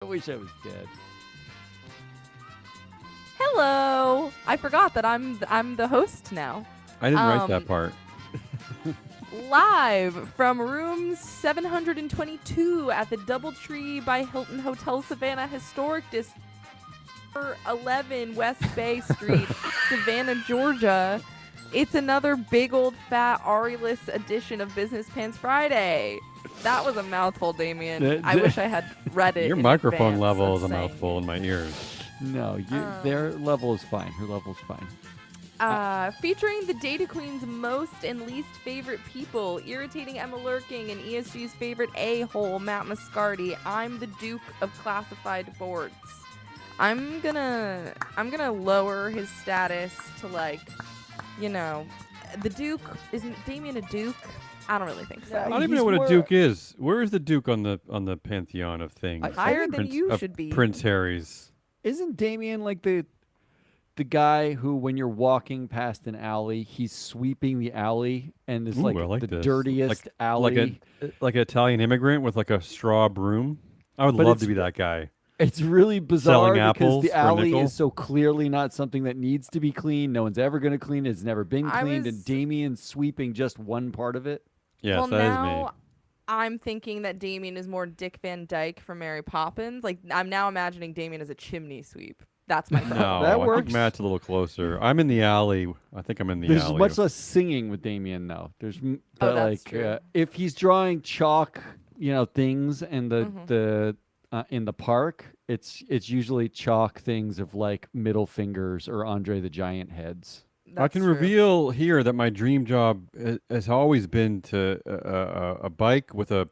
I wish I was dead. Hello. I forgot that I'm the host now. I didn't write that part. Live from room 722 at the DoubleTree by Hilton Hotel Savannah Historic District, 11 West Bay Street, Savannah, Georgia. It's another big old fat Ari-less edition of Business Pants Friday. That was a mouthful, Damien. I wish I had read it. Your in microphone advance level of is a saying mouthful it. in my ears. No, their level is fine. Her level's fine. Featuring the Data Queen's most and least favorite people, irritating Emma Lurking and ESG's favorite a-hole, Matt Moscardi. I'm the Duke of classified boards. I'm gonna lower his status to the Duke. Isn't Damien a Duke? I don't really think so. I don't even know what a Duke is. Where is the Duke on the pantheon of things? Higher than you should be. Prince Harry's. Isn't Damien like the guy who, when you're walking past an alley, he's sweeping the alley and is like the this. dirtiest alley? Like an Italian immigrant with like a straw broom? I would love to be that guy. It's really bizarre because the alley nickel. is so clearly not something that needs to be cleaned. No one's ever going to clean it. It's never been cleaned. And Damien's sweeping just one part of it. Yes, well, that is now me. I'm thinking that Damien is more Dick Van Dyke from Mary Poppins. Like, I'm now imagining Damien as a chimney sweep. That's my problem. No, that I works. think Matt's a little closer. I'm in the alley. I think I'm in the alley. There's much less singing with Damien, though. There's that's true. If he's drawing chalk, things and the in the park, it's usually chalk things of like middle fingers or Andre the Giant heads. That's I can true. reveal here that my dream job has always been to a bike with a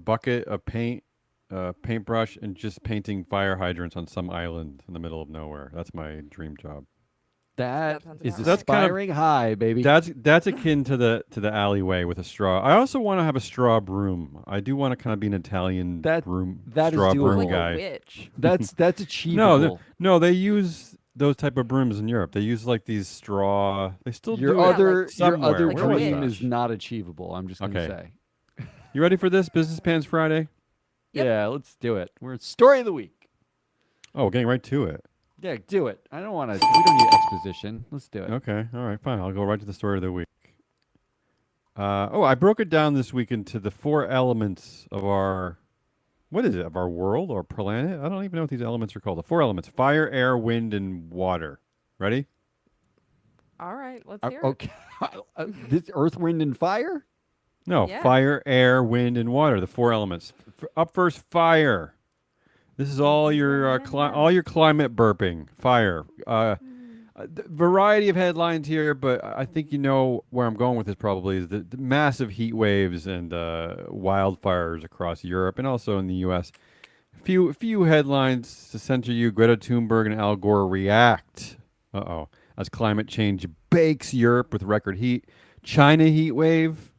bucket of paint, paintbrush, and just painting fire hydrants on some island in the middle of nowhere. That's my dream job. That sounds is about right. aspiring high, baby. That's akin to the alleyway with a straw. I also want to have a straw broom. I do want to kind of be an Italian broom that is straw doable. broom Like guy. a witch. That's achievable. No, they use those type of brooms in Europe. They use like these straw. They still Your do other it somewhere. your other Where was dream that? is not achievable. I'm just gonna say. You ready for this Business Pants Friday? Yep. Yeah, let's do it. We're at Story of the Week. Oh, we're getting right to it. Yeah, do it. I don't want to. We don't need exposition. Let's do it. Okay, all right, fine. I'll go right to the story of the week. I broke it down this week into the 4 elements of our, what is it, of our world or planet? I don't even know what these elements are called. The 4 elements: fire, air, wind, and water. Ready? All right, let's hear it. Okay. This Earth, Wind, and Fire? No, Yeah. fire, air, wind, and water. The 4 elements. Up first, fire. This is all your climate burping. Fire. Variety of headlines here, but I think you know where I'm going with this. Probably is the massive heat waves and wildfires across Europe and also in the U.S. A few headlines to center you: Greta Thunberg and Al Gore react. As climate change bakes Europe with record heat. China heat wave.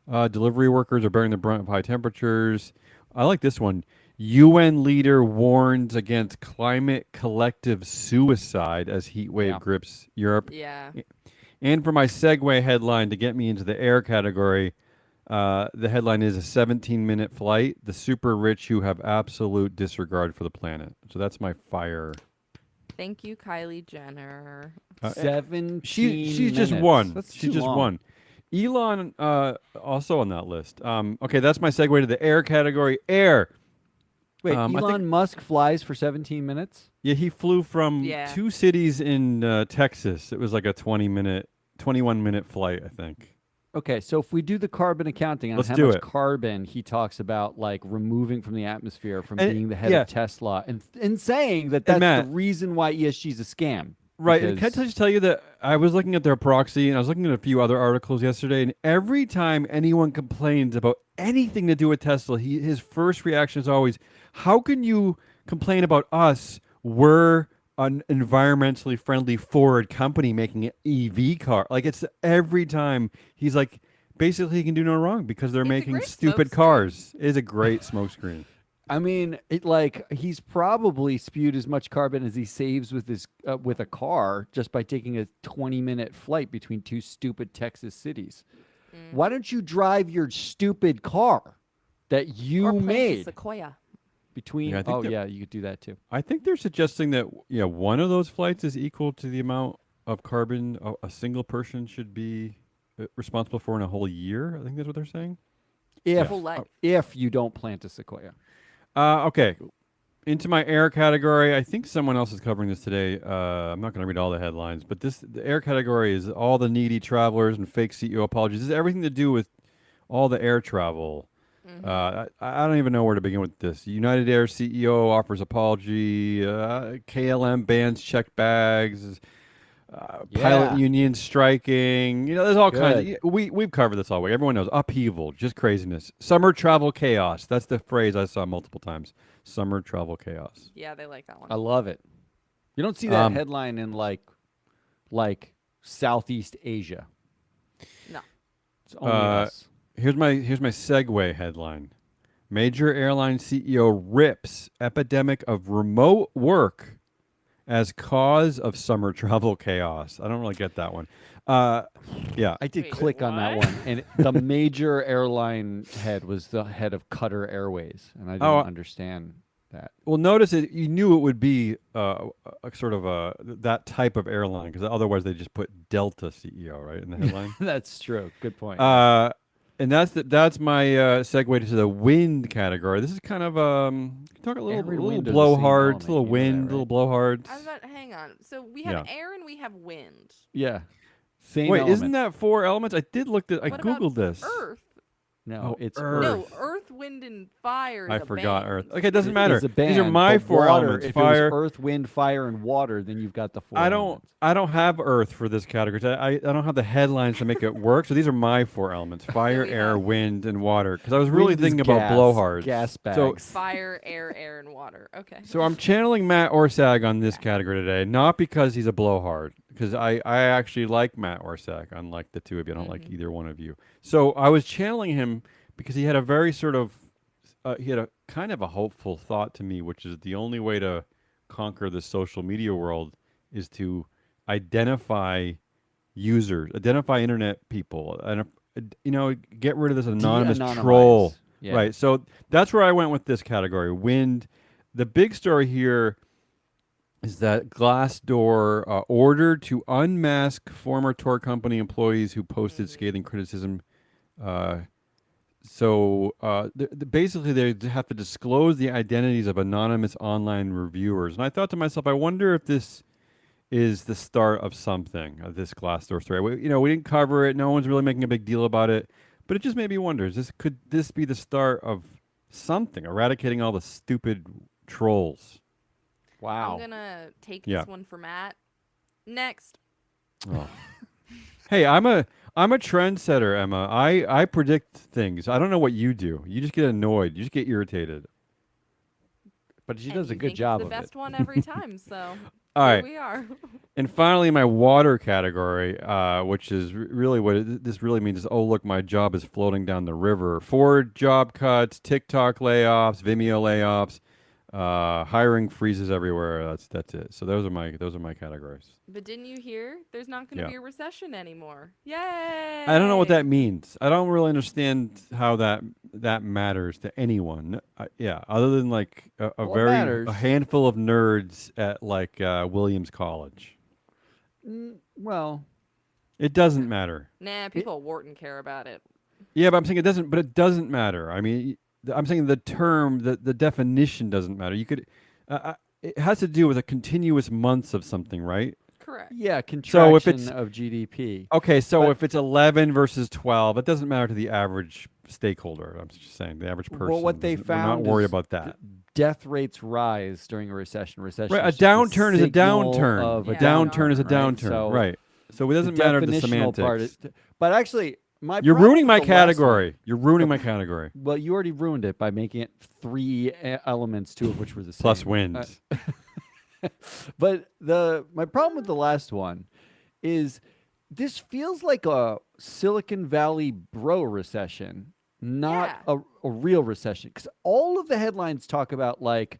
Delivery workers are bearing the brunt of high temperatures. I like this one. UN leader warns against climate collective suicide as heat wave grips Europe. Yeah. And for my segue headline to get me into the air category, the headline is a 17-minute flight. The super rich who have absolute disregard for the planet. So that's my fire. Thank you, Kylie Jenner. 17 She's just minutes. one. That's She's too just long. one. Elon also on that list. Okay, that's my segue to the air category. Air. Wait, I think- Elon Musk flies for 17 minutes? Yeah, he flew from Yeah. 2 cities in Texas. It was like a 21-minute flight, I think. Okay, so if we do the carbon accounting on Let's how do much it. carbon he talks about, like removing from the atmosphere from And- being the head yeah. of Tesla, and saying that that's Matt- the reason why ESG is a scam. Right. And because- can I just tell you that I was looking at their proxy and I was looking at a few other articles yesterday, and every time anyone complains about anything to do with Tesla, his first reaction is always, how can you complain about us? We're an environmentally friendly Ford company making an EV car. Like, it's every time he's like, basically he can do no wrong because they're It's a making great stupid smokescreen. cars. It is a great smokescreen. I mean, he's probably spewed as much carbon as he saves with his with a car just by taking a 20-minute flight between 2 stupid Texas cities. Why don't you drive your stupid car that you or plant a made? sequoia. between. Yeah, I think Oh that- yeah, you could do that too. I think they're suggesting that one of those flights is equal to the amount of carbon a single person should be responsible for in a whole year. I think that's what they're saying. If Whole life. if you don't plant a sequoia. Okay. Into my air category, I think someone else is covering this today. I'm not going to read all the headlines, but the air category is all the needy travelers and fake CEO apologies. This is everything to do with all the air travel. I don't even know where to begin with this. United Air CEO offers apology. KLM bans checked bags. Pilot Yeah. union striking. There's all kinds. Good. We've covered this all week. Everyone knows upheaval, just craziness. Summer travel chaos. That's the phrase I saw multiple times. Summer travel chaos. Yeah, they like that one. I love it. You don't see that headline in like Southeast Asia. No. It's only us. Here's my segue headline. Major airline CEO rips epidemic of remote work as cause of summer travel chaos. I don't really get that one. Yeah. I did Wait, click on that what? one, and the major airline head was the head of Qatar Airways, and I didn't understand that. Well, notice it. You knew it would be a sort of that type of airline, because otherwise they just put Delta CEO right in the headline. That's true. Good point. And that's my segue to the wind category. This is kind of talk a little Every little wind are the same blowhards, element, little you know that, wind, right? little blowhards. Hang on. So we have Yeah. air and we have wind. yeah. Same Wait, element. isn't that 4 elements? I did look at. I What about googled this. Earth? No, Oh, it's Earth. No, earth, wind, and fire is I a forgot band. Earth. Okay, it doesn't It matter. is a These are band, my but 4 water, elements. If Fire. it was earth, wind, fire, and water, then you've got the 4 I don't. elements. I don't have Earth for this category. I don't have the headlines to make it work. So these are my 4 elements: fire, we air, have- wind, and water. Because I was really Wind is thinking about gas, blowhards. gas So bags. Fire, air, and water. Okay. So I'm channeling Matt Orsak on this category today, not because he's a blowhard, because I actually like Matt Orsak, unlike the two of you. I don't like either one of you. So I was channeling him because he had a very sort of, he had a kind of a hopeful thought to me, which is the only way to conquer the social media world is to identify users, identify internet people, and get rid of this anonymous De-anonymize. troll. Yeah. Right. So that's where I went with this category. Wind. The big story here is that Glassdoor ordered to unmask former tour company employees who posted scathing criticism. Basically, they have to disclose the identities of anonymous online reviewers. And I thought to myself, I wonder if this is the start of something, this Glassdoor story. We didn't cover it. No one's really making a big deal about it. But it just made me wonder, could this be the start of something, eradicating all the stupid trolls? Wow. I'm gonna take Yeah. this one for Matt. Next. Oh. Hey, I'm a trendsetter, Emma. I predict things. I don't know what you do. You just get annoyed. You just get irritated. But she And does a you good think job it's of the best it. one every time, so All here right. we are. And finally, my water category, which is really what this really means is, oh, look, my job is floating down the river. Ford job cuts, TikTok layoffs, Vimeo layoffs, hiring freezes everywhere. That's it. So those are my categories. But didn't you hear? There's not going to Yeah. be a recession anymore. Yay! I don't know what that means. I don't really understand how that matters to anyone. Other than like Well, it a matters. handful of nerds at like Williams College. Well, It doesn't matter. Nah, people at Wharton care about it. Yeah, but I'm saying it doesn't. But it doesn't matter. I mean, I'm saying the term, the definition doesn't matter. You could. It has to do with a continuous months of something, right? Correct. yeah, So if contraction it's- of GDP. Okay, so But- if it's 11 versus 12, it doesn't matter to the average stakeholder. I'm just saying, the average person. Well, what they we're not found worried is about that. Death rates rise during a recession. Recession. Right, a is just downturn is a signal downturn. of A Yeah, downturn is a right? downturn. So Right. So it the doesn't matter the definitional semantics. part is, but actually, my You're problem ruining my with the last one- category. You're ruining my category. Well, you already ruined it by making it 3 elements, 2 of which were the same. Plus wind. But my problem with the last one is this feels like a Silicon Valley bro recession, not a real recession. Because all of the headlines talk about like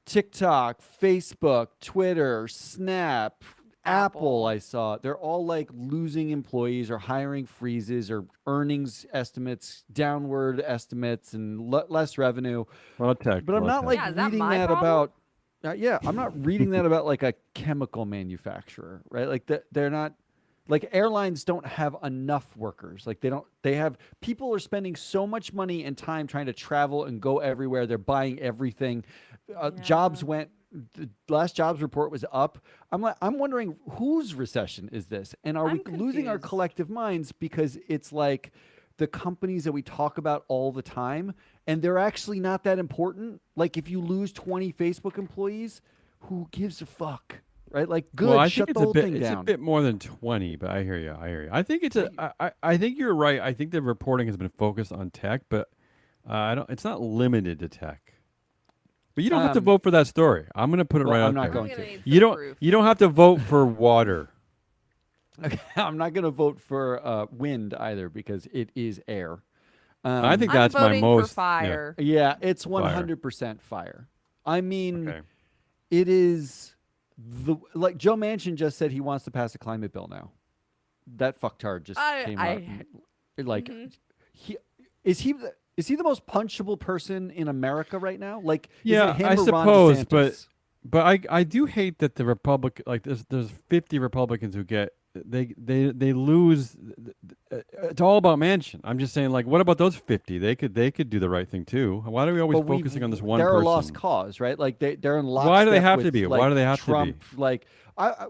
TikTok, Facebook, Twitter, Snap, Apple, I saw, they're all like losing employees or hiring freezes or earnings estimates, downward estimates, and less revenue. A lot of tech. But I'm not like Yeah, is that reading my that problem? about. Yeah, I'm not reading that about like a chemical manufacturer, right? Like they're not. Like airlines don't have enough workers. Like they have people are spending so much money and time trying to travel and go everywhere. They're buying everything. Jobs went. The last jobs report was up. I'm wondering whose recession is this, and are we losing our confused. collective minds because it's like the companies that we talk about all the time, and they're actually not that important. Like if you lose 20 Facebook employees, who gives a fuck? Right? Like, good. Well, I shut think the it's whole a bit. thing It's down. a bit more than 20, but I hear you. I hear you. I think it's a. I think you're right. I think the reporting has been focused on tech, but I don't. It's not limited to tech. But you don't have to vote for that story. I'm going to put it Well, right I'm out not there. going gonna to. need You some don't. proof. You don't have to vote for water. Okay, I'm not going to vote for wind either because it is air. I think I'm that's my voting most. for fire. Yeah, it's Fire. 100% fire. I mean, Okay. it is like Joe Manchin just said he wants to pass a climate bill now. That fucktard just came out. And, like, he is he the most punchable person in America right now? Like, Yeah, is it him I or Ron suppose, DeSantis? but I do hate that the Republic like there's 50 Republicans who get they lose. It's all about Manchin. I'm just saying, like, what about those 50? They could do the right thing too. Why are we always But focusing on this one they're person? a lost cause, right? Like they're in lockstep. Why do they have with, to be? Like, Why do they have Trump, to be? Like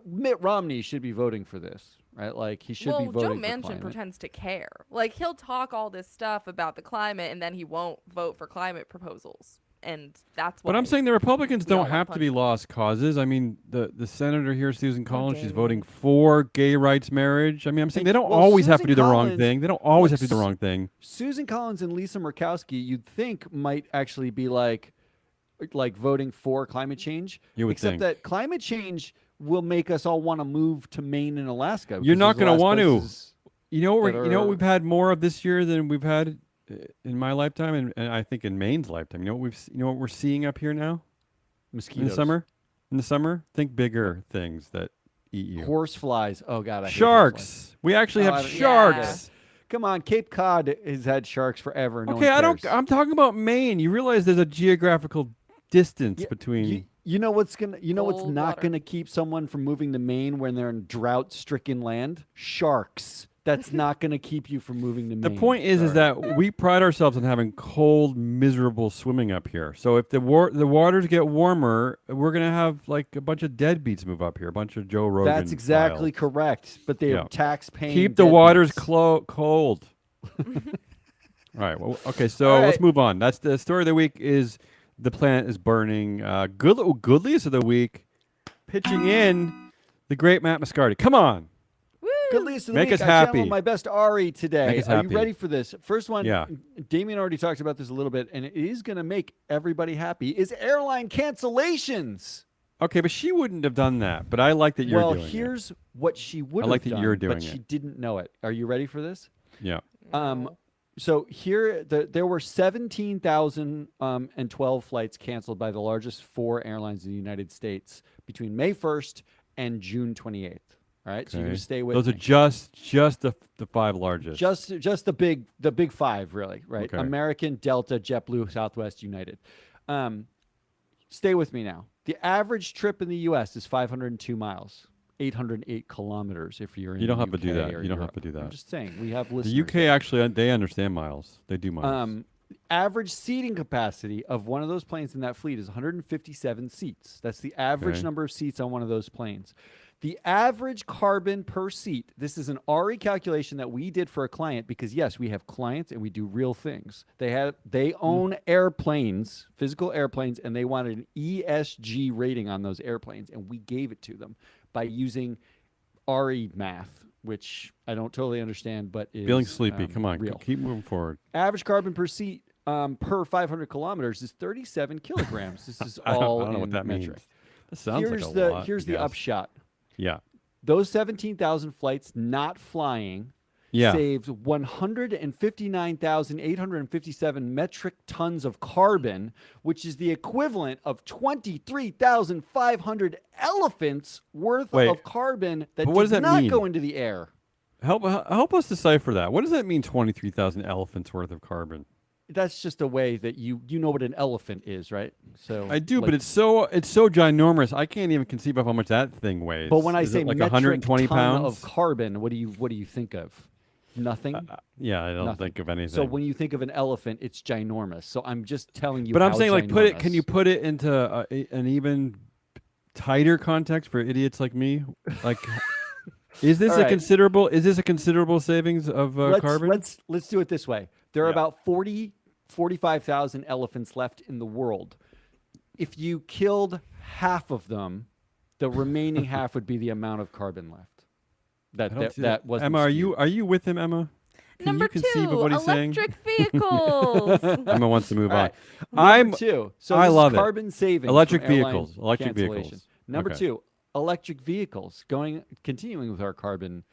Mitt Romney should be voting for this, right? Like he should be Joe voting for Manchin climate. pretends to care. Like he'll talk all this stuff about the climate, and then he won't vote for climate proposals, and that's why. But I'm saying the Republicans we all don't want have to be punishment. lost causes. I mean, the senator here, Susan Collins, she's voting David. for gay rights marriage. I mean, I'm saying they don't Well, always have to Susan do the wrong Collins- thing. They don't always look, have to do the wrong thing. Susan Collins and Lisa Murkowski, you'd think might actually be like voting for climate change. You would except think. that climate change will make us all want to move to Maine and Alaska. You're because not those are the going to last want to. places You know, that you know what are- we've had more of this year than we've had in my lifetime, and I think in Maine's lifetime. You know what we're seeing up here now Mosquitoes. in the summer. In the summer, think bigger things that eat you. Horse flies. Oh God, I hate horseflies. Sharks. We actually Oh, I have don't- sharks. Come on, Cape Cod has had sharks forever. No Okay, one I don't. cares. I'm talking about Maine. You realize there's a geographical distance between. You know what's gonna. You know what's Cold not water. gonna keep someone from moving to Maine when they're in drought-stricken land? Sharks. That's not gonna keep you from moving to The Maine. point is Sorry. that we pride ourselves on having cold, miserable swimming up here. So if the waters get warmer, we're gonna have like a bunch of deadbeats move up here, a bunch of Joe Rogan. That's exactly style. correct. But they Yeah. are tax-paying. Keep the waters deadbeats. cold. All right. Well, okay. So All let's right. move on. That's the story of the week. Is the planet is burning? Goodliest of the week, pitching in the great Matt Moscardi. Come on. Good least of the Make week. us I channeled happy. my best Ari today. Make us Are happy. you ready for this? First one. Yeah. Damien already talked about this a little bit, and it is going to make everybody happy. Is airline cancellations? Okay, but she wouldn't have done that. But I like that you're Well, doing it. here's what she would I like have that done, you're doing but she it. didn't know it. Are you ready for this? Yeah. So here, there were 17,012 flights canceled by the largest four airlines in the United States between May 1st and June 28th. All right, so you're Okay. gonna stay with Those me. are just the five largest. Just the big five, really, right? Okay. American, Delta, JetBlue, Southwest, United. Stay with me now. The average trip in the U.S. is 502 miles, 808 kilometers. If you're in You don't the have to do UK that. or You don't Europe. have to do I'm that. just saying we have The listeners. UK actually they understand miles. They do miles. Average seating capacity of one of those planes in that fleet is 157 seats. That's the average Okay. number of seats on one of those planes. The average carbon per seat, this is an RE calculation that we did for a client because yes, we have clients and we do real things. They own airplanes, physical airplanes, and they wanted an ESG rating on those airplanes, and we gave it to them by using RE math, which I don't totally understand, but is Feeling sleepy. Come on. real. Keep moving forward. Average carbon per seat per 500 kilometers is 37 kilograms. This is all I don't know what in that metric. means. That sounds Here's like a the lot. here's I the guess. upshot. Yeah. Those 17,000 flights not flying Yeah. saved 159,857 metric tons of carbon, which is the equivalent of 23,500 elephants worth Wait, of carbon that but what does did that not mean? go into the air. Help us decipher that. What does that mean? 23,000 elephants worth of carbon. That's just a way that you know what an elephant is, right? So I do, like, but it's so ginormous. I can't even conceive of how much that thing weighs. but when I Is say it like metric 120 ton pounds of carbon, what do you think of? Nothing. yeah, I don't Nothing. think of anything. So when you think of an elephant, it's ginormous. So I'm just telling you. but I'm how saying, like, ginormous. can you put it into an even tighter context for idiots like me? Like, is this All right. Is this a considerable savings of carbon? Let's do it this way. There are Yeah. about 45,000 elephants left in the world. If you killed half of them, the remaining half would be the amount of carbon left. I don't see That wasn't Emma, skewed. are you with him, Emma? Can Number you conceive 2, of what he's saying? electric vehicles. Emma wants to move All on. right. I'm Number 2. So I this love is it. carbon savings. Electric from airline vehicles. Electric cancellation. vehicles. Number Okay. 2, electric vehicles. Continuing with our carbon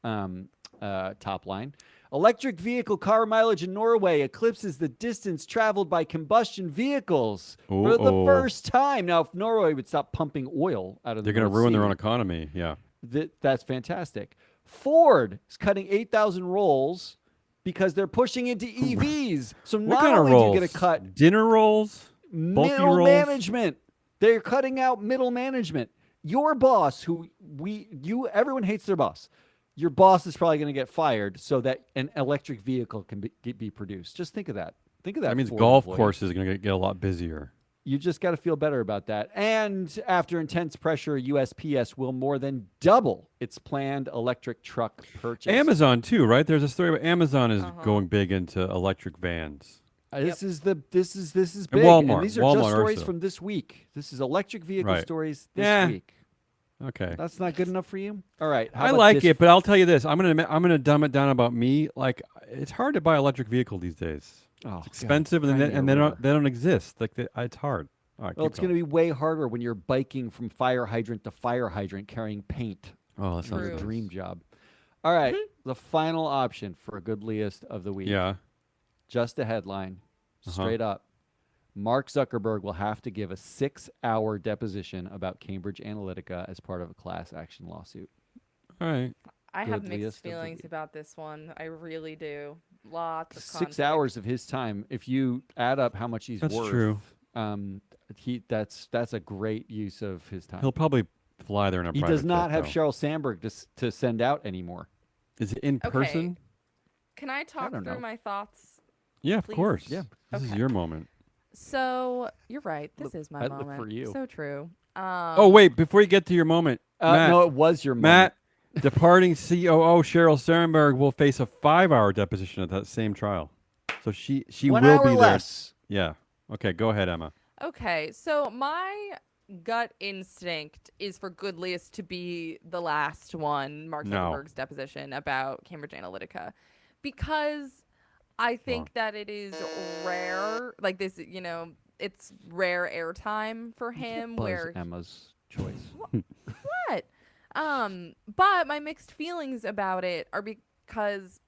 top line. Electric vehicle car mileage in Norway eclipses the distance traveled by combustion vehicles for the Uh-oh. first time. Now, if Norway would stop pumping oil out of They're the going to North ruin their Sea, own economy. Yeah. that's fantastic. Ford is cutting 8,000 rolls because they're pushing into EVs. So What not kind of only rolls? do you get a cut, Dinner rolls? Bulky middle rolls? management. They're cutting out middle management. Your boss, everyone hates their boss. Your boss is probably going to get fired so that an electric vehicle can be produced. Just think of that. Think of that. That means Ford golf employee. courses are going to get a lot busier. You just got to feel better about that. And after intense pressure, USPS will more than double its planned electric truck purchase. Amazon too, right? There's a story about Amazon is going big into electric vans. This is big. Walmart. And these are Walmart just stories also. from this week. This is electric vehicle Right. stories this Yeah. week. Okay. That's not good enough for you? All right. How I about like this? it, but I'll tell you this. I'm gonna dumb it down about me. Like, it's hard to buy an electric vehicle these days. Oh, It's expensive, God, and they don't exist. Like, it's hard. All right, Well, keep it's going to be way harder when you're biking from fire hydrant to fire hydrant carrying paint. Oh, that sounds True. It's a nice. dream job. All right. The final option for a good list of the week. Yeah. Just a headline. Uh-huh. Straight up. Mark Zuckerberg will have to give a 6-hour deposition about Cambridge Analytica as part of a class action lawsuit. All right. I have Good mixed list of the feelings week. about this one. I really do. Lots of 6 conflict. hours of his time. If you add up how much he's That's worth, true. That's a great use of his time. He'll probably fly there in a He private does not jet, have though. Sheryl Sandberg to send out anymore. Is it in Okay. person? Can I talk don't through know. my thoughts? Yeah, of Please? course. Yeah. This is Okay. your moment. So you're right. This is my I live moment. for you. So true. Oh, wait. Before you get to your moment, Matt, No, it was your Matt, departing COO Sheryl Sandberg will face a 5-hour deposition at that same trial. So she One will hour be there. less. Yeah. Okay, go ahead, Emma. Okay, so my gut instinct is for Goodliest to be the last one, Mark No. Zuckerberg's deposition about Cambridge Analytica, because I think that it is rare, like this, it's rare airtime for him. Buzz Where Emma's choice. what? But my mixed feelings about it are because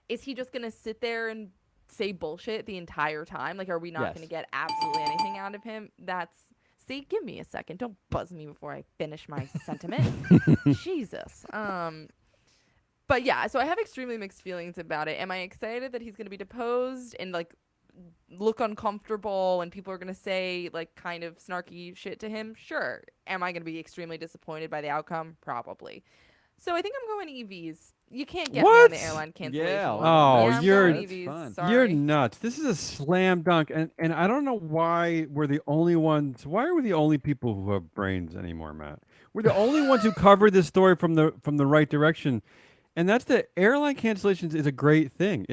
is he just gonna sit there and say bullshit the entire time? Like, are we not Yes. gonna get absolutely anything out of him? See, give me a second. Don't buzz me before I finish my sentiment. Jesus. But yeah, so I have extremely mixed feelings about it. Am I excited that he's gonna be deposed and like look uncomfortable and people are going to say like kind of snarky shit to him? Sure. Am I going to be extremely disappointed by the outcome? Probably. So I think I'm going EVs. You can't get me on the What? airline cancellation. Yeah, one. Oh, Yeah, I'm you're- going That's EVs. fun. Sorry. You're nuts. This is a slam dunk, and I don't know why we're the only ones. Why are we the only people who have brains anymore, Matt? We're the only ones who covered this story from the right direction, and that's the airline cancellations is a great thing.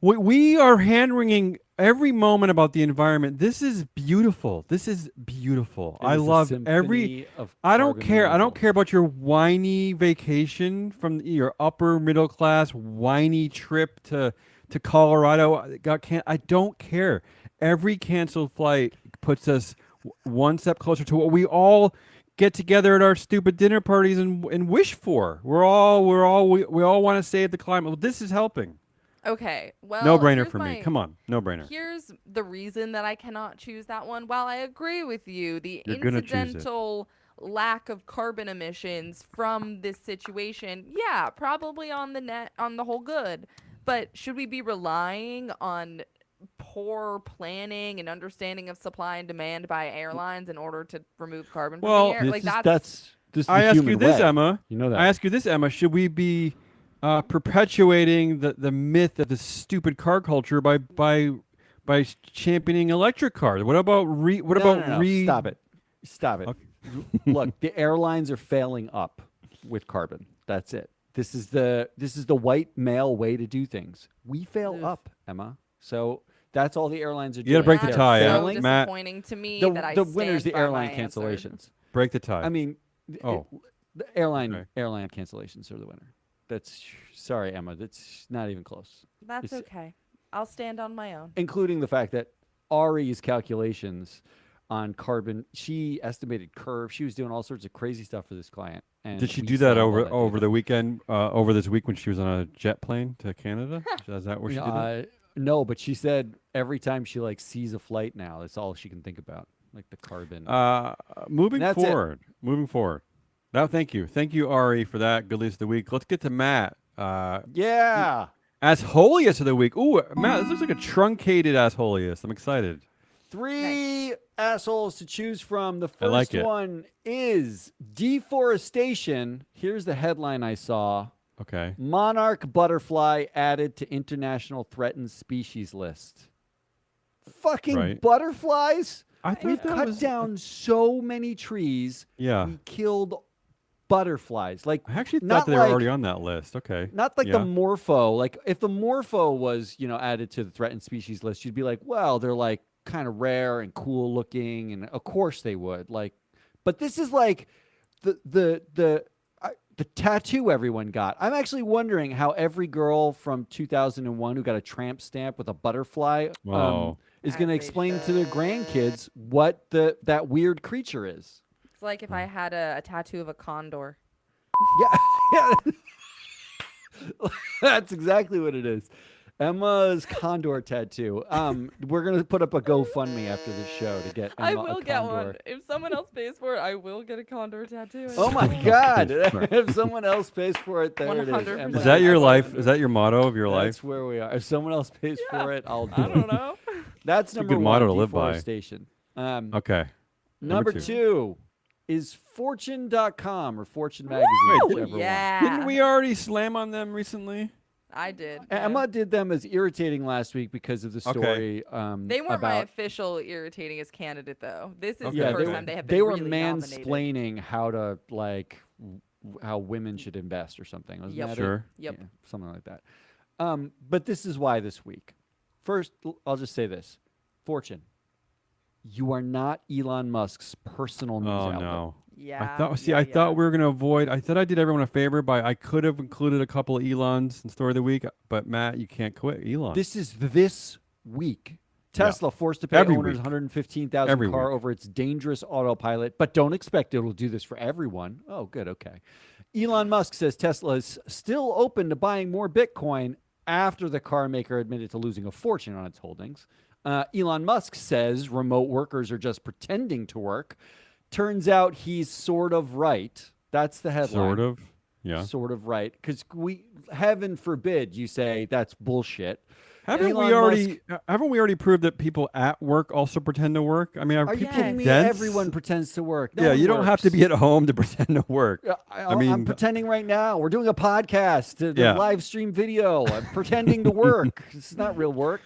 We are hand wringing every moment about the environment. This is beautiful. This is beautiful. It I is a love every. symphony of I don't carbon care. I don't removal. care about your whiny vacation from your upper middle class whiny trip to Colorado. I don't care. Every canceled flight puts us one step closer to what we all get together at our stupid dinner parties and wish for. We all want to save the climate. Well, this is helping. Okay, well, No brainer here's for me. my- Come on, no brainer. Here's the reason that I cannot choose that one. While I agree with you, the You're gonna choose it. incidental lack of carbon emissions from this situation, yeah, probably on the whole good. But should we be relying on poor planning and understanding of supply and demand by airlines in order to remove carbon Well, from the air? Like This is the I ask human you this, way. Emma. You know that. I ask you this, Emma. Should we be perpetuating the myth of the stupid car culture by championing electric cars? What about No. Stop it. Okay. Look, the airlines are failing up with carbon. That's it. This is the white male way to do things. We fail up, Emma. So that's all the airlines are doing. You gotta break the That's tie, so Matt. disappointing to me The, that I the winner's the stand by airline my answer. cancellations. break the tie? I mean, Oh. the airline Okay. cancellations are the winner. That's sorry, Emma. That's not even close. That's It's- okay. I'll stand on my own. Including the fact that Ari's calculations on carbon, she estimated curves. She was doing all sorts of crazy stuff for this client. And Did she we do that failed all over data. the weekend? Over this week when she was on a jet plane to Canada? Is that where she did it? No, but she said every time she like sees a flight now, that's all she can think about, like the carbon. Moving That's it. forward. Moving forward. Now, thank you, Ari, for that good list of the week. Let's get to Matt. Yeah. As holiest of the week. Ooh, Matt, this looks like a truncated as holiest. I'm excited. 3 assholes to choose from. The I like first it. one is deforestation. Here's the headline I saw. Okay. Monarch butterfly added to international threatened species list. Fucking Right. butterflies? I We've thought that cut was down so many trees. Yeah. We killed butterflies. Like I actually not thought they were like- already on that list. Okay. Not like Yeah. the morpho. Like if the morpho was, added to the threatened species list, you'd be like, well, they're like kind of rare and cool looking, and of course they would. Like, but this is like the tattoo everyone got. I'm actually wondering how every girl from 2001 who got a tramp stamp with a butterfly Whoa. is As going to they explain to their grandkids what that weird creature is. It's like if I had a tattoo of a condor. Yeah, yeah. That's exactly what it is. Emma's condor tattoo. We're gonna put up a GoFundMe after this show to get Emma I a will condor. get one. If someone else pays for it, I will get a condor tattoo. Oh my God! If someone else pays for it, there it is. 100%. Emma, Is that your I life? will. Is that your motto of your That's life? where we are. If someone else pays for it, I'll do I it. don't know. That's a number good one. motto to live by. Deforestation. Okay. Number two. two is Fortune.com or Fortune magazine. Wait, whichever one. Yeah. Didn't we already slam on them recently? I did. Emma did them as irritating last week because of the story. They weren't my about official irritating as candidate though. This is Okay, the okay. first time they have been they were really nominated. mansplaining how to how women should invest or something. Wasn't Yep. that Sure. it? Yep. Yeah, something like that. But this is why this week. First, I'll just say this: Fortune, you are not Elon Musk's personal news Oh outlet. no. Yeah. I thought we were gonna avoid. I thought I did everyone a favor by I could have included a couple of Elons in story of the week, but Matt, you can't quit Elon. This is this week. Yeah. Tesla forced to pay Every owners week. 115,000 Every car week. over its dangerous autopilot, but don't expect it will do this for everyone. Oh, good, okay. Elon Musk says Tesla is still open to buying more Bitcoin after the car maker admitted to losing a fortune on its holdings. Elon Musk says remote workers are just pretending to work. Turns out he's sort of right. That's the headline. Sort of. Yeah. Sort of right. Because heaven forbid you say that's bullshit. Haven't Elon we already proved that people at work also pretend to work? I mean, are Are you people kidding me? dense? Everyone pretends to work. No Yeah, one you don't have to works. be at home to pretend to work. I'm mean- pretending right now. We're doing a podcast, a Yeah. live stream video. I'm pretending to work. It's not real work.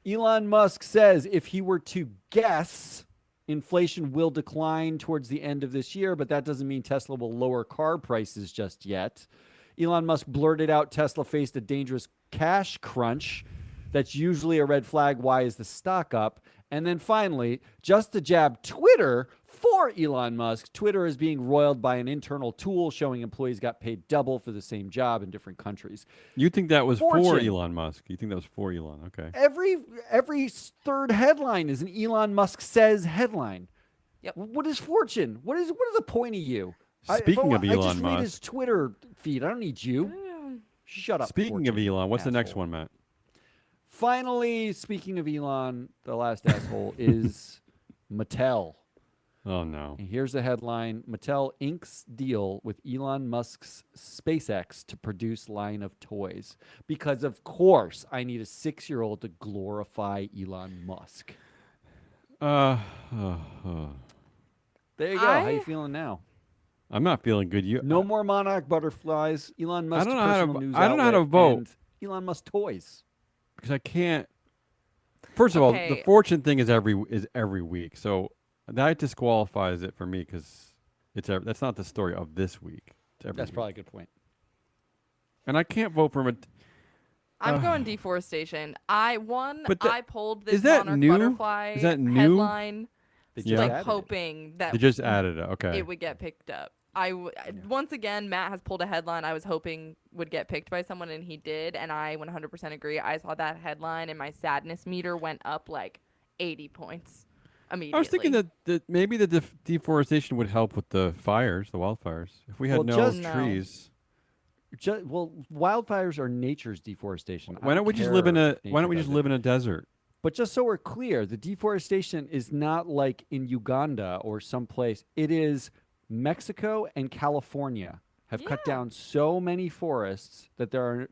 Elon Musk says if he were to guess, inflation will decline towards the end of this year, but that doesn't mean Tesla will lower car prices just yet. Elon Musk blurted out Tesla faced a dangerous cash crunch. That's usually a red flag. Why is the stock up? And then finally, just to jab Twitter for Elon Musk, Twitter is being roiled by an internal tool showing employees got paid double for the same job in different countries. You think that was for Fortune. Elon Musk? You think that was for Elon? Okay. Every third headline is an Elon Musk says headline. Yep. What is fortune? What is the point of you? Speaking of I just Elon read his Musk, Twitter feed. I don't need you. Shut up. speaking of Fortune, Elon, what's the next asshole. one, Matt? Finally, speaking of Elon, the last asshole is Mattel. Oh no. And here's the headline: Mattel inks deal with Elon Musk's SpaceX to produce line of toys. Because of course, I need a 6-year-old to glorify Elon Musk. Uh, There you go. How you I feeling now? I'm not feeling good. No more monarch butterflies. Elon I Musk's don't know how to. personal news I don't know how to outlet vote and Elon Musk toys. because I can't. First of all, the Okay. fortune thing is every week, so that disqualifies it for me because that's not the story of this week. It's every That's week. probably a good point. And I can't vote for him. I'm going deforestation. But I pulled this is that monarch new? butterfly Is that new? headline, They Yeah. just like added it. hoping that They just added it. Okay. it would get picked up. Once again, Matt has pulled a headline I was hoping would get picked by someone, and he did, and I 100% agree. I saw that headline, and my sadness meter went up like 80 points immediately. I was thinking that maybe the deforestation would help with the fires, the wildfires. If we had Well, no just- No. trees, Well, wildfires are nature's deforestation. why don't we just live in a? Why don't we just live in? in a desert? But just so we're clear, the deforestation is not like in Uganda or someplace. It is Mexico and California have cut Yeah. down so many forests that there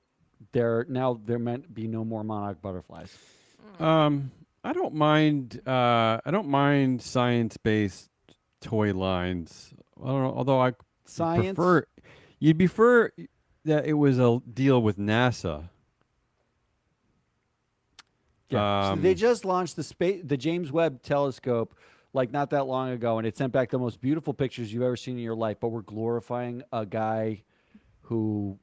meant to be no more monarch butterflies. I don't mind. I don't mind science-based toy lines. I don't know, although I Science. prefer. You'd prefer that it was a deal with NASA. Yeah. So they just launched the James Webb Telescope like not that long ago, and it sent back the most beautiful pictures you've ever seen in your life. But we're glorifying a guy who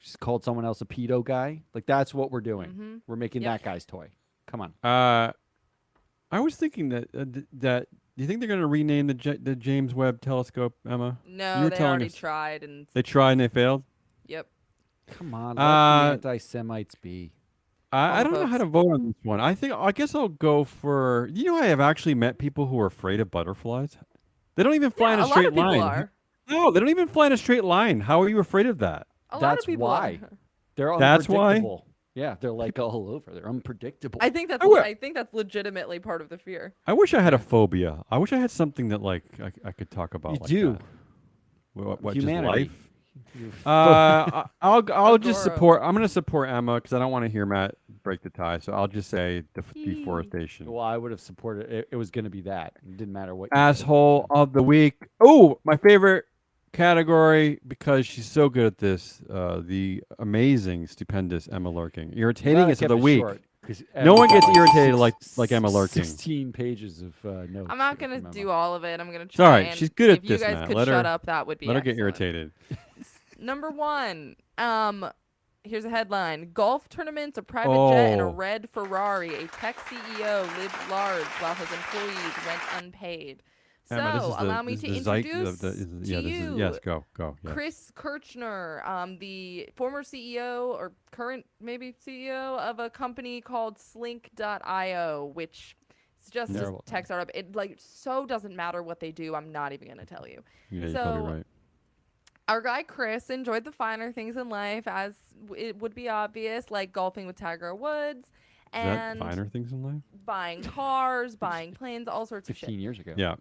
just called someone else a pedo guy. Like that's what we're doing. We're making Yep. that guy's toy. Come on. I was thinking that that. Do you think they're going to rename the James Webb Telescope, Emma? You No, were they telling already us tried, and they tried and they failed. yep. Come on. Let the Uh, anti-Semites be. I the don't know how folks. to vote on this one. I guess I'll go for. You know, I have actually met people who are afraid of butterflies. They don't even fly in Yeah, a a lot straight of people line. are. No, they don't even fly in a straight line. How are you afraid of that? A lot That's of people why. are. They're That's why? unpredictable. Yeah, they're like all over. They're unpredictable. I think that's. will- I think that's legitimately part of the fear. I wish I had a phobia. I wish I had something that like I could talk about. You like do. that. What Humanity. just life? You're I'll just Agora. support. I'm going to support Emma because I don't want to hear Matt break the tie. So I'll just say deforestation. Well, I would have supported it. It was going to be that. It didn't matter what. Asshole of the week. Oh, my favorite category because she's so good at this. The amazing, stupendous Emma Lurking. Irritating is of the week. No one gets irritated like Emma Lurking. 16 pages of notes. I'm not here gonna from Emma. do all of it. I'm gonna It's try. all right. And She's good at if this, you guys Matt. could Let her- shut up, that would be. Let her get excellent. irritated. Number one. Here's a headline: Golf tournaments, a private jet, and a Oh. red Ferrari. A tech CEO lives large while his employees went unpaid. So Emma, this is the, allow me this to is the zeit- introduce the- is- to yeah, this you is, yes, go. Yes. Chris Kirchner, the former CEO or current maybe CEO of a company called Slink.io, which is just a Terrible. tech startup. It so doesn't matter what they do. I'm not even gonna tell you. Yeah, you're So, probably right. Our guy Chris enjoyed the finer things in life, as it would be obvious, like golfing with Tiger Woods Is that and finer things in life? buying cars, buying planes, all sorts of 15 shit. years ago. Yeah.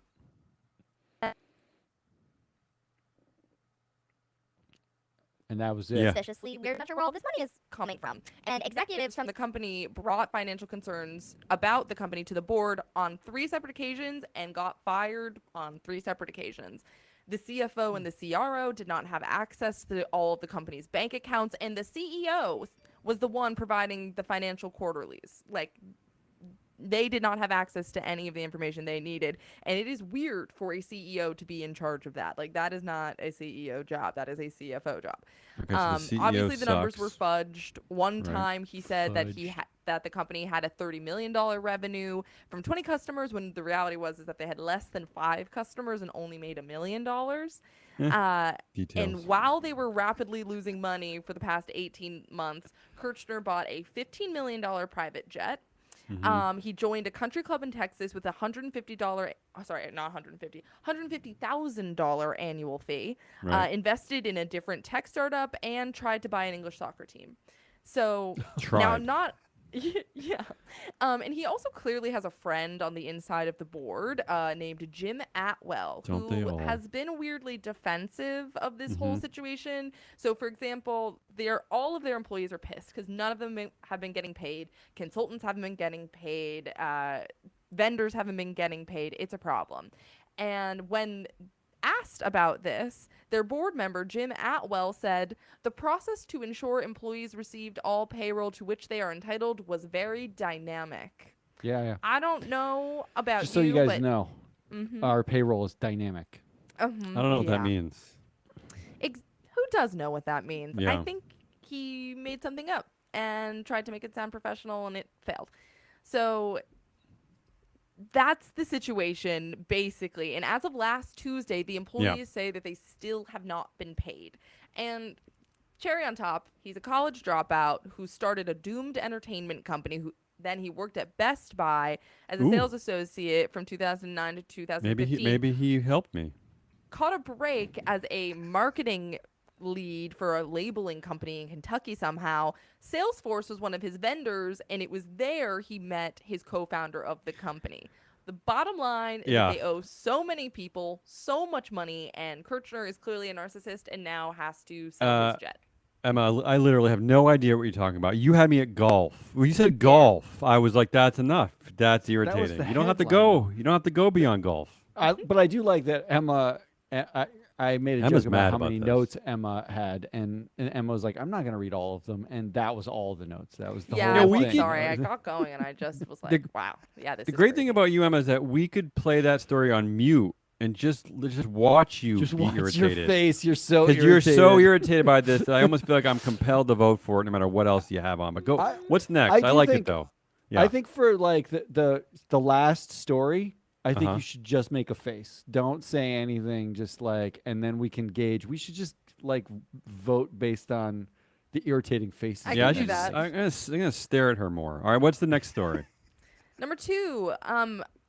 And that was it. Yeah. Suspiciously weird about your world this money is coming from. And Executives from the company brought financial concerns about the company to the board on 3 separate occasions and got fired on 3 separate occasions. The CFO and the CRO did not have access to all of the company's bank accounts, and the CEO was the one providing the financial quarterlies. Like, they did not have access to any of the information they needed, and it is weird for a CEO to be in charge of that. Like, that is not a CEO job. That is a CFO job. Okay, so the CEO Obviously, the numbers were sucks. fudged. One Right. time, he said that Fudged. that the company had a $30 million revenue from 20 customers, when the reality was is that they had less than 5 customers and only made $1 million. Details. And while they were rapidly losing money for the past 18 months, Kirchner bought a $15 million private jet. He joined a country club in Texas with $150. Sorry, not 150. $150,000 annual fee. Right. Invested in a different tech startup and tried to buy an English soccer team. So now Tried. not. Yeah. And he also clearly has a friend on the inside of the board named Jim Atwell, Don't they who all? has been weirdly defensive of this whole situation. So, for example, all of their employees are pissed because none of them have been getting paid. Consultants haven't been getting paid. Vendors haven't been getting paid. It's a problem. And when asked about this, their board member, Jim Atwell, said, "The process to ensure employees received all payroll to which they are entitled was very dynamic." Yeah. I don't know about Just so you guys but know, our payroll is dynamic. I don't know what that means. Who does know what that means? I Yeah. think he made something up and tried to make it sound professional and it failed. So that's the situation, basically. And as of last Tuesday, the employees say that they still have not been paid. And cherry on top, he's a college dropout who started a doomed entertainment company. Then he worked at Best Buy as a Ooh. sales associate from 2009 to 2015. Maybe he helped me. Caught a break as a marketing lead for a labeling company in Kentucky somehow. Salesforce was one of his vendors, and it was there he met his co-founder of the company. The bottom line is that they owe so many people so much money, and Kirchner is clearly a narcissist and now has to sell his jet. Emma, I literally have no idea what you're talking about. You had me at golf. When you said golf, I was like, "That's enough. That's irritating. the You don't have to headline. go. You don't have to go beyond golf." But I do like that Emma. I made a Emma's joke mad about how about many this. notes Emma had, and Emma was like, "I'm not going to read all of them," and that was all the notes. That was the Yeah, whole I'm thing. sorry. I got going and I just was like, wow. Yeah, this The is great thing crazy. about you, Emma, is that we could play that story on mute and just watch you Just be watch irritated. your face. You're so Because irritated. you're so irritated by this that I almost feel like I'm compelled to vote for it, no matter what else you have on. But go. What's next? I I do like it think- though. Yeah. I think for like the last story, I think Uh-huh. you should just make a face. Don't say anything. Just like, and then we can gauge. We should just like vote based on the irritating faces. I yeah, can I do should. that. I'm gonna stare at her more. All right. What's the next story? Number 2,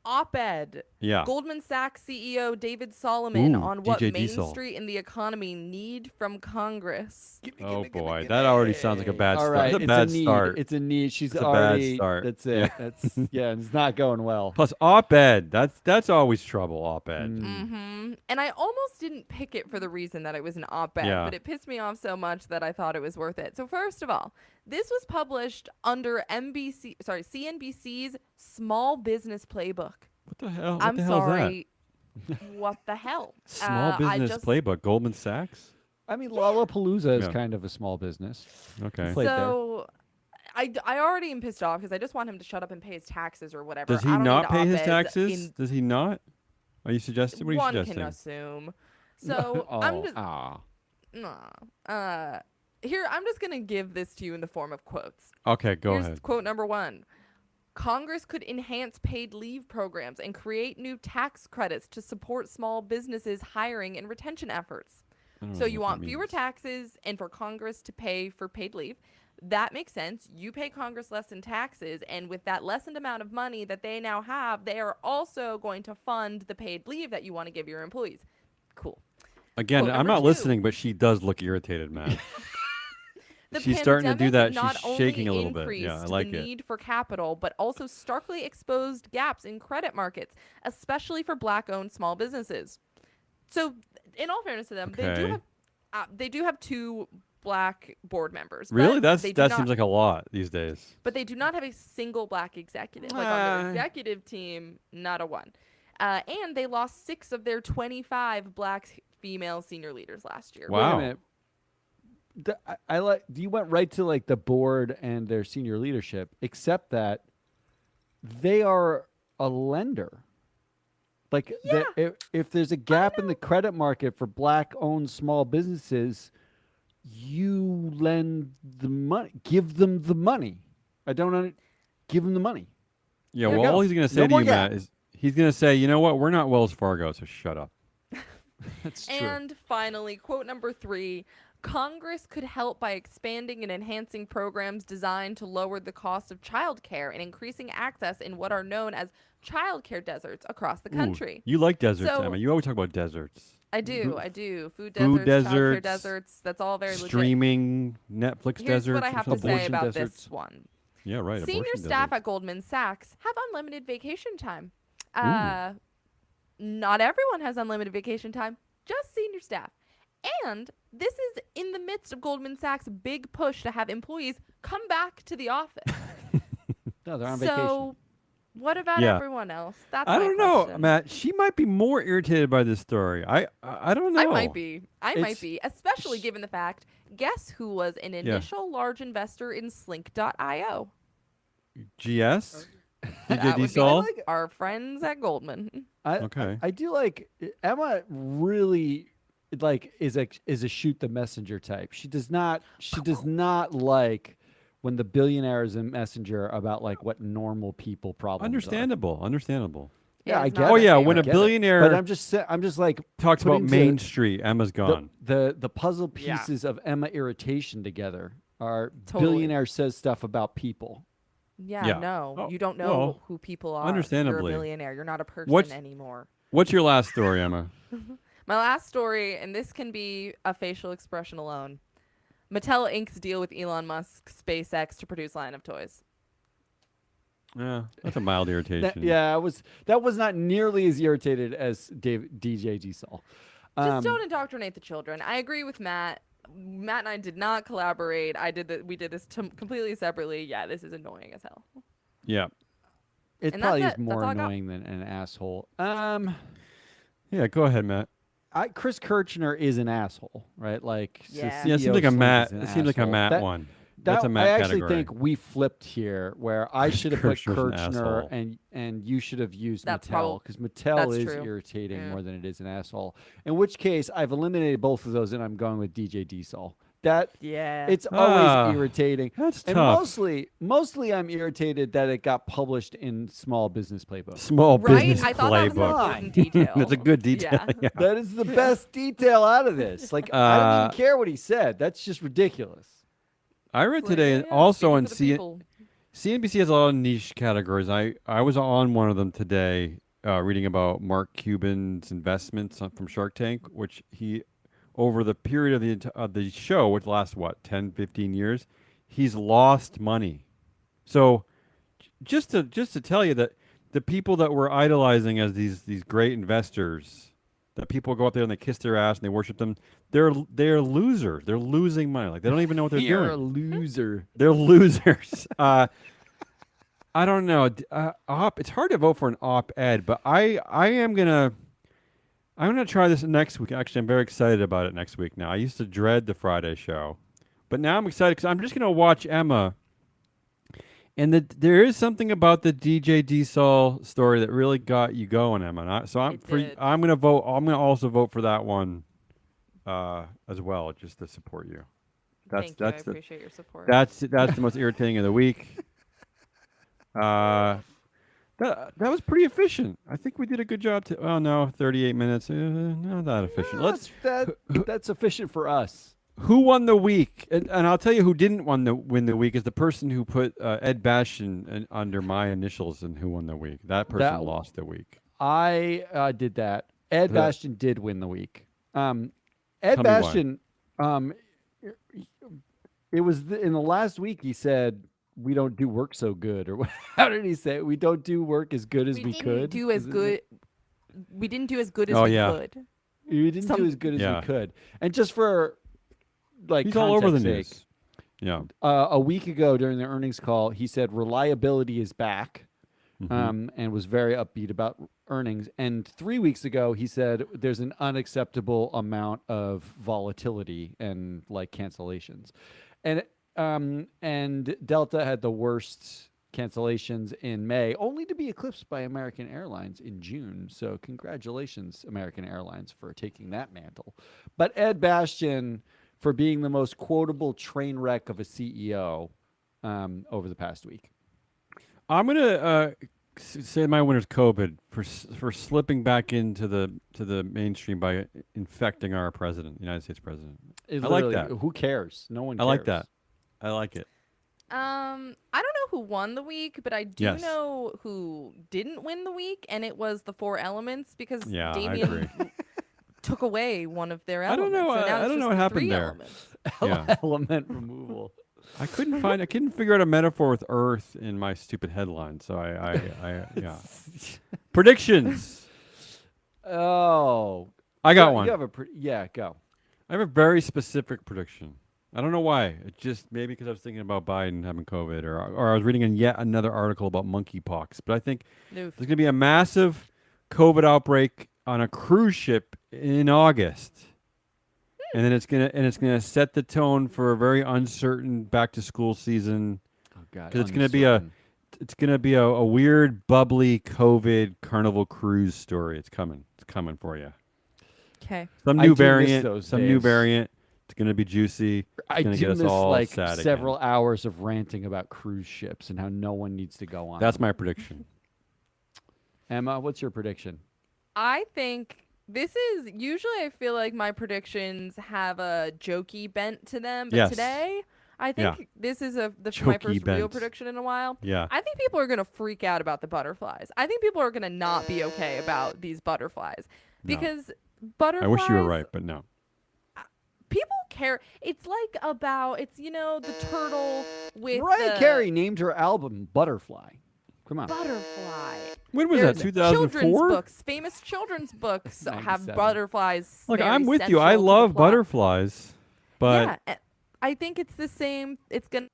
op-ed. Yeah. Goldman Sachs CEO David Solomon Ooh, on what DJ Main Diesel. Street and the economy need from Congress. Oh boy, that already sounds like a bad All start. right, That's a bad need. start. It's a need. She's It's a bad already. start. That's it. That's it's not going well. Plus op-ed. That's always trouble. Op-ed. And I almost didn't pick it for the reason that it was an op-ed, Yeah. but it pissed me off so much that I thought it was worth it. So first of all, this was published under CNBC's Small Business Playbook. What the hell? What I'm the hell sorry. What the hell? is that? Small business playbook. Goldman Sachs. I mean, Lollapalooza is Yeah. kind of a small business. Okay. Played there. So I already am pissed off because I just want him to shut up and pay his taxes or whatever. Does he I don't not need pay his op-eds taxes? in- Does he not? Are you suggesting? What are you One suggesting? can assume. So Oh, I'm just ah. here. I'm just gonna give this to you in the form of quotes. Okay, go Here's ahead. quote number 1. Congress could enhance paid leave programs and create new tax credits to support small businesses' hiring and retention efforts. I don't So know you what that want fewer means. taxes and for Congress to pay for paid leave. That makes sense. You pay Congress less in taxes, and with that lessened amount of money that they now have, they are also going to fund the paid leave that you want to give your employees. Cool. Again, Quote I'm number not 2. listening, but she does look irritated, man. The She's starting to do pandemic that. not She's only shaking a little bit. Yeah, I increased like the it. need for capital, but also starkly exposed gaps in credit markets, especially for black-owned small businesses. So, in all fairness to them, Okay. they do have 2 black board members. Really? but they do That not- seems like a lot these days. But they do not have a single black executive. Like on their Ah. executive team, not a one. And they lost 6 of their 25 black female senior leaders last year. Wow. Wait a minute. I like. You went right to like the board and their senior leadership, except that they are a lender. Like if there's a gap in the credit market for black-owned small businesses, you lend the money. Give them the money. I don't know. Give them the money. Yeah, There you well, go. all he's going to say No to more you, Matt, gap. is he's going to say, you know what? We're not Wells Fargo, so shut up. That's true. And finally, quote number 3, Congress could help by expanding and enhancing programs designed to lower the cost of childcare and increasing access in what are known as childcare deserts across the Ooh, country. you like deserts, So Emma. You always talk about deserts. I do. Food Food deserts, childcare deserts, deserts. That's all very legit. Streaming, Netflix Here's deserts, what I have to say abortion about deserts. this one. Yeah, right. Senior abortion staff deserts. at Goldman Sachs have unlimited vacation time. Ooh. Not everyone has unlimited vacation time, just senior staff. And this is in the midst of Goldman Sachs' big push to have employees come back to the office. No, they're on So, vacation. what about Yeah. everyone else? That's I my don't know, question. Matt. She might be more irritated by this story. I don't know. I might be. It's- Especially given the fact, guess who was an initial large investor in Slink.io? GS? That DJ would be Sol? our friends at Goldman. Okay. I do like Emma really like is a shoot the messenger type. She does not like when the billionaire is a messenger about like what normal people problems Understandable. Understandable. Yeah, I it's get not Oh my yeah, I when a favorite. get it. billionaire But I'm just like talks about putting Main to- Street, Emma's gone. the puzzle Yeah. pieces of Emma irritation together are Totally. billionaire says stuff about people. Yeah, no. Oh, You don't know well, who people are. understandably. You're a billionaire. You're not a person What's- anymore. What's your last story, Emma? My last story, and this can be a facial expression alone. Mattel Inc.'s deal with Elon Musk's SpaceX to produce line of toys. Yeah, that's a mild irritation. That was not nearly as irritated as DJ Gsol. Just don't indoctrinate the children. I agree with Matt. Matt and I did not collaborate. We did this completely separately. Yeah, this is annoying as hell. Yeah. It And probably that's is it. That's more all I got. annoying than an asshole. Yeah, go ahead, Matt. Chris Kirchner is an asshole, right? Like, the Yeah. Yeah, it seems like a CEO Matt. Slink It is an seems like a asshole. Matt one. That's a Matt I actually category. think we flipped here, where I should have put Kirchner's an Kirchner asshole. and you should have used That's Mattel, because Mattel that's is true. irritating Yeah. more than it is an asshole. In which case, I've eliminated both of those, and I'm going with DJ Dsol. That Yeah. it's always Ah, irritating. That's And tough. mostly I'm irritated that it got published in Small Business Playbook. Small Right? business I thought that was an playbook. important detail. That's a good detail. Yeah. Yeah. That is the best detail out of this. Like, I don't even care what he said. That's just ridiculous. I read It's like, today, yeah, and also speaking on for the people. CNBC has a lot of niche categories. I was on one of them today, reading about Mark Cuban's investments from Shark Tank, which he, over the period of the show, which lasts, 10, 15 years, he's lost money. So just to tell you that the people that we're idolizing as these great investors, that people go up there and they kiss their ass and they worship them, they're losers. They're losing money. Like, they don't even know what they're You're doing. a loser. They're losers. I don't know. It's hard to vote for an op-ed, but I'm gonna try this next week. Actually, I'm very excited about it next week now. I used to dread the Friday show, but now I'm excited because I'm just gonna watch Emma. And there is something about the DJ Dsol story that really got you going, Emma. It did. I'm gonna vote. I'm gonna also vote for that one as well, just to support you. Thank you. I appreciate your support. That's the most irritating of the week. That was pretty efficient. I think we did a good job. 38 minutes. Not that efficient. That's efficient for us. Who won the week? And I'll tell you who didn't win the week is the person who put Ed Bastian under my initials and who won the week. That person lost the week. I did that. Ed Bastian did win the week. Ed Tell me Bastian, it was in the last week he said, "We don't do work so good," or how did he say it? We don't do work as good as we could. We didn't do as good as Oh, we yeah. could. We didn't do as good as Yeah. we could. And just for like He's all over the context news. Yeah. a week ago during the earnings call, he said reliability is back, and was very upbeat about earnings. And 3 weeks ago, he said there's an unacceptable amount of volatility and like cancellations, and Delta had the worst cancellations in May, only to be eclipsed by American Airlines in June. So congratulations, American Airlines, for taking that mantle. But Ed Bastian for being the most quotable train wreck of a CEO over the past week. I'm gonna say my winner's COVID for slipping back into the mainstream by infecting our president, United States president. It I like literally, that. who cares? No one I cares. like that. I like it. I don't know who won the week, but I do Yes. know who didn't win the week, and it was the Four Elements because Yeah, I Damien agree. took away one of their I don't elements. know. So now I it's don't just know what the happened three there. elements. Yeah. Element removal. I couldn't figure out a metaphor with Earth in my stupid headline. So yeah. Predictions. Oh, I got You one. have a yeah, go. I have a very specific prediction. I don't know why. It just maybe because I was thinking about Biden having COVID, or I was reading in yet another article about monkeypox. But I think Oof. there's going to be a massive COVID outbreak on a cruise ship in August, and then it's gonna set the tone for a very uncertain back to school season. Oh God, Because uncertain. it's gonna be a weird bubbly COVID carnival cruise story. It's coming. It's coming for you. Okay. Some I new do miss variant. those Some new days. variant. It's gonna be juicy. It's I gonna do get us miss all like sad several again. hours of ranting about cruise ships and how no one needs to go on. That's them. my prediction. Emma, what's your prediction? I think this is usually I feel like my predictions have a jokey bent to them, but Yes. today I think Yeah. this is my Jokey first real bent. prediction in a while. Yeah. I think people are going to freak out about the butterflies. I think people are going to not be okay about these butterflies No. because butterflies I wish you were right, but no. people care. It's like it's the turtle with Mariah the Carey named her album Butterfly. Come on. butterfly. When was There's that? children's 2004. books, famous children's books have 97. butterflies. Look, very I'm with you. central I to the love plot. butterflies, but yeah, I think it's the same. It's gonna.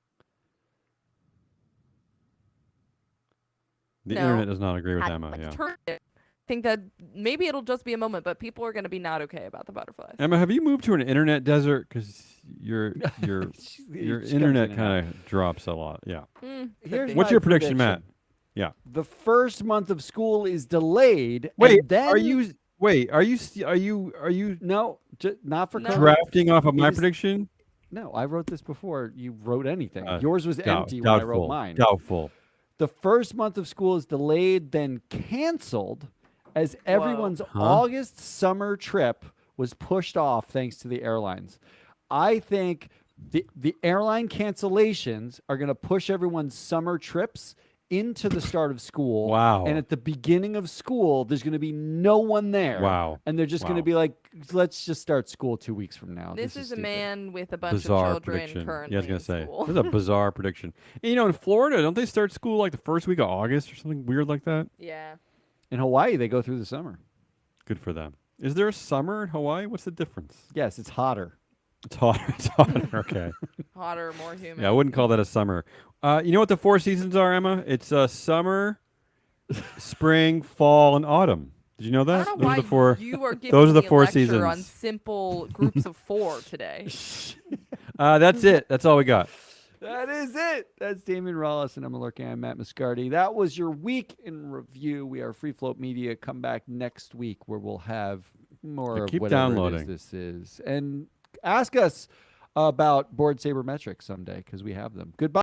the No. internet does not agree with I Emma. Yeah. think that maybe it'll just be a moment, but people are gonna be not okay about the butterflies. Emma, have you moved to an internet desert? Because your She comes internet in and kind of drops a lot. Yeah. Could Here's be. What's my your prediction, Matt? Yeah. The first month of school is delayed. Wait, and then are you No, not for No. COVID. drafting off of my It is- prediction? No, I wrote this before you wrote anything. Uh, Yours was empty when I wrote mine. Doubtful. The first month of school is delayed, then canceled, as everyone's August summer trip was pushed off thanks to the airlines. I think the airline cancellations are going to push everyone's summer trips into the start of school. Wow. And at the beginning of school, there's going to be no one there. Wow. And they're just going to Wow. be like, let's just start school 2 weeks from now. This is a stupid. man with a bunch Bizarre of children prediction. currently Yeah, I was gonna in say school. this is a bizarre prediction. And, in Florida, don't they start school like the first week of August or something weird like that? Yeah. In Hawaii, they go through the summer. Good for them. Is there a summer in Hawaii? What's the difference? Yes, it's hotter. It's hotter. It's hotter. Okay. Hotter, more humid. Yeah, I wouldn't call that a summer. You know what the four seasons are, Emma? It's summer, spring, fall, and autumn. Did you know I that? don't know why are the four. you are giving those are the me a four lecture seasons. on simple groups of four today. That's it. That's all we got. That is it. That's Damien Rollis and Emma Lurkin. I'm Matt Muscardi. That was your week in review. We are Free Float Media. Come back next week where we'll have more of keep whatever it downloading. is this is. And ask us about board sabermetrics someday because we have them. Goodbye.